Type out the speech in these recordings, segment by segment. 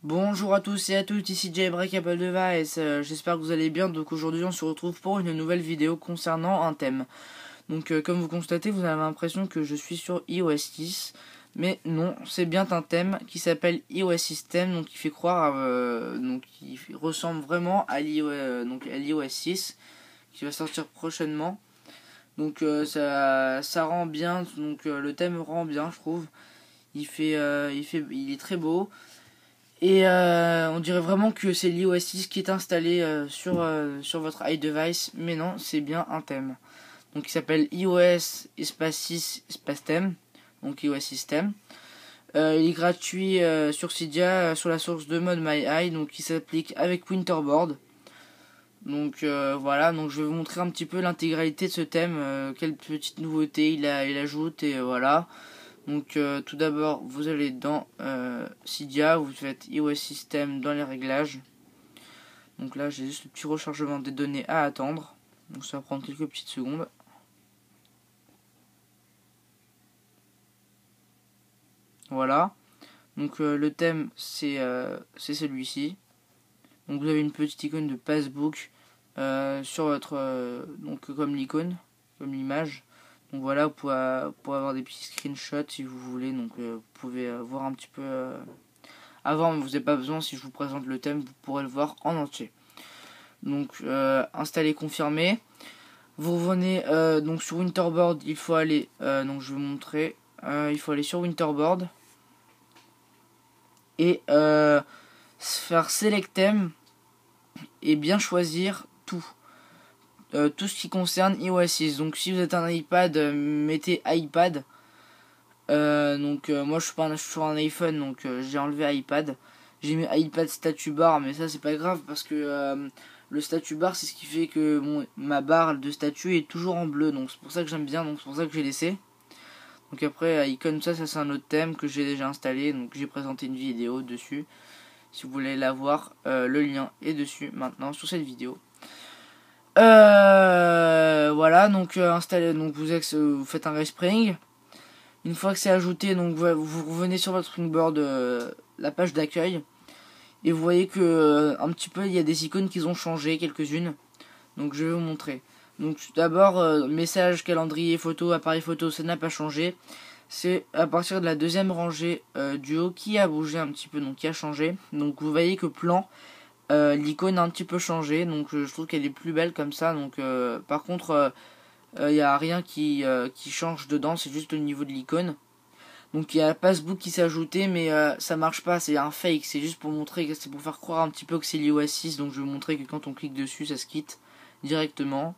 Bonjour à tous et à toutes, ici Jailbreak Apple Device, j'espère que vous allez bien. Donc aujourd'hui on se retrouve pour une nouvelle vidéo concernant un thème. Donc comme vous constatez, vous avez l'impression que je suis sur iOS 10, mais non, c'est bien un thème qui s'appelle iOS System, donc qui fait croire, donc qui ressemble vraiment à l'iOS 6, qui va sortir prochainement. Donc ça rend bien, donc le thème rend bien, je trouve. Il est très beau. Et on dirait vraiment que c'est l'iOS 6 qui est installé sur votre iDevice, mais non, c'est bien un thème. Donc il s'appelle iOS espace 6 espace thème, donc iOS System. Il est gratuit sur Cydia, sur la source de mode MyEye, donc il s'applique avec Winterboard. Donc voilà, donc je vais vous montrer un petit peu l'intégralité de ce thème, quelles petites nouveautés il ajoute et voilà. Donc tout d'abord vous allez dans Cydia, vous faites iOS System dans les réglages. Donc là j'ai juste le petit rechargement des données à attendre. Donc ça va prendre quelques petites secondes. Voilà. Donc le thème c'est celui-ci. Donc vous avez une petite icône de passbook sur votre donc comme l'icône, comme l'image. Donc voilà, vous pouvez avoir des petits screenshots si vous voulez. Donc vous pouvez voir un petit peu avant, mais vous n'avez pas besoin. Si je vous présente le thème, vous pourrez le voir en entier. Donc installer, confirmer. Vous revenez donc sur Winterboard. Il faut aller donc je vais vous montrer. Il faut aller sur Winterboard et faire Select Theme et bien choisir tout. Tout ce qui concerne iOS 6. Donc si vous êtes un iPad, mettez iPad. Moi je suis sur un iPhone, donc j'ai enlevé iPad. J'ai mis iPad statut bar, mais ça c'est pas grave parce que le statut bar c'est ce qui fait que ma barre de statut est toujours en bleu, donc c'est pour ça que j'aime bien, donc c'est pour ça que j'ai laissé. Donc après icône ça c'est un autre thème que j'ai déjà installé, donc j'ai présenté une vidéo dessus. Si vous voulez la voir, le lien est dessus maintenant sur cette vidéo. Voilà, donc installez, donc vous faites un respring. Une fois que c'est ajouté, donc vous revenez sur votre Springboard, la page d'accueil, et vous voyez que un petit peu il y a des icônes qui ont changé, quelques-unes. Donc je vais vous montrer. Donc d'abord message, calendrier, photo, appareil photo, ça n'a pas changé. C'est à partir de la deuxième rangée du haut qui a bougé un petit peu, donc qui a changé. Donc vous voyez que plan, l'icône a un petit peu changé, donc je trouve qu'elle est plus belle comme ça. Donc par contre il n'y a rien qui change dedans, c'est juste au niveau de l'icône. Donc il y a Passbook qui s'est ajouté, mais ça marche pas, c'est un fake, c'est juste pour montrer, c'est pour faire croire un petit peu que c'est l'iOS 6. Donc je vais vous montrer que quand on clique dessus ça se quitte directement.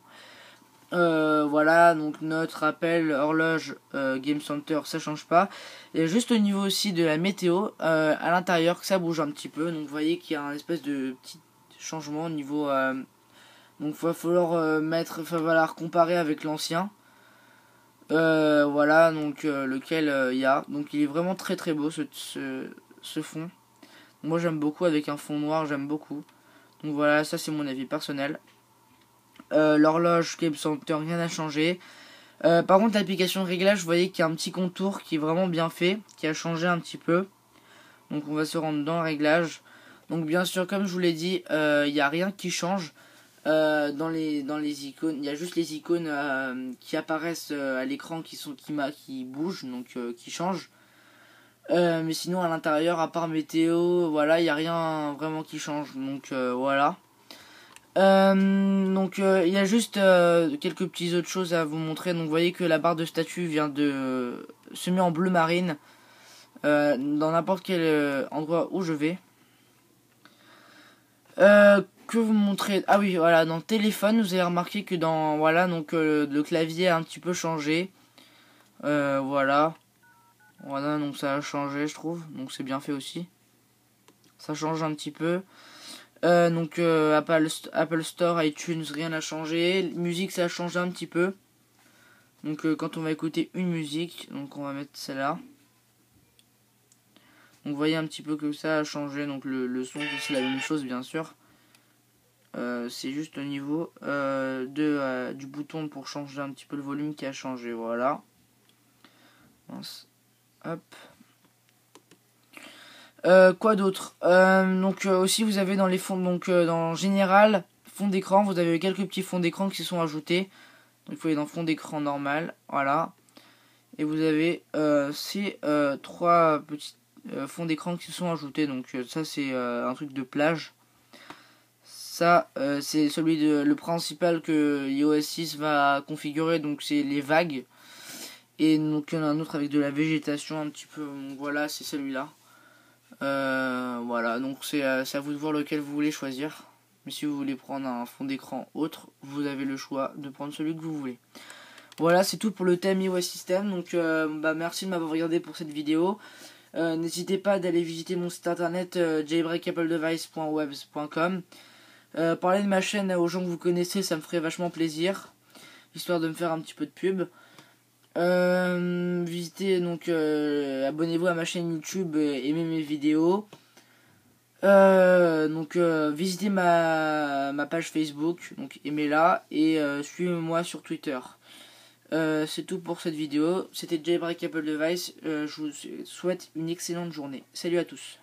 Voilà, donc note, rappel, horloge, Game Center, ça change pas. Et juste au niveau aussi de la météo, à l'intérieur que ça bouge un petit peu. Donc vous voyez qu'il y a un espèce de petit changement au niveau donc il va falloir comparer avec l'ancien. Voilà, donc lequel il y a. Donc il est vraiment très très beau ce fond. Moi j'aime beaucoup avec un fond noir, j'aime beaucoup. Donc voilà, ça c'est mon avis personnel. L'horloge, Game Center, rien n'a changé. Par contre l'application de réglage, vous voyez qu'il y a un petit contour qui est vraiment bien fait, qui a changé un petit peu. Donc on va se rendre dans réglage. Donc bien sûr, comme je vous l'ai dit, il n'y a rien qui change. Dans les icônes, il y a juste les icônes qui apparaissent à l'écran qui bougent, donc qui changent. Mais sinon à l'intérieur, à part météo, voilà, il n'y a rien vraiment qui change. Donc voilà. Il y a juste quelques petites autres choses à vous montrer. Donc vous voyez que la barre de statut vient de se met en bleu marine dans n'importe quel endroit où je vais. Que vous montrez. Ah oui, voilà, dans téléphone, vous avez remarqué que voilà, donc le clavier a un petit peu changé. Voilà. Voilà, donc ça a changé, je trouve. Donc c'est bien fait aussi. Ça change un petit peu. Apple Store, iTunes, rien n'a changé. Musique, ça a changé un petit peu. Donc quand on va écouter une musique, donc on va mettre celle-là. Donc vous voyez un petit peu que ça a changé. Donc le son, c'est la même chose, bien sûr. C'est juste au niveau du bouton pour changer un petit peu le volume qui a changé. Voilà. Hop. Quoi d'autre? Donc aussi vous avez dans les fonds, donc dans général, fond d'écran, vous avez quelques petits fonds d'écran qui se sont ajoutés. Donc il faut aller dans fond d'écran normal, voilà. Et vous avez ces trois petits fonds d'écran qui se sont ajoutés. Donc ça c'est un truc de plage. Ça c'est celui de le principal que iOS 6 va configurer, donc c'est les vagues. Et donc il y en a un autre avec de la végétation un petit peu. Donc voilà, c'est celui-là. Voilà, donc c'est à vous de voir lequel vous voulez choisir. Mais si vous voulez prendre un fond d'écran autre, vous avez le choix de prendre celui que vous voulez. Voilà, c'est tout pour le thème iOS System. Donc merci de m'avoir regardé pour cette vidéo. N'hésitez pas d'aller visiter mon site internet jailbreakappledevice.webs.com. Parler de ma chaîne aux gens que vous connaissez, ça me ferait vachement plaisir, histoire de me faire un petit peu de pub. Visitez donc, abonnez-vous à ma chaîne YouTube et aimez mes vidéos. Visitez ma page Facebook, donc aimez-la et suivez-moi sur Twitter. C'est tout pour cette vidéo. C'était Jailbreak Apple Device. Je vous souhaite une excellente journée. Salut à tous.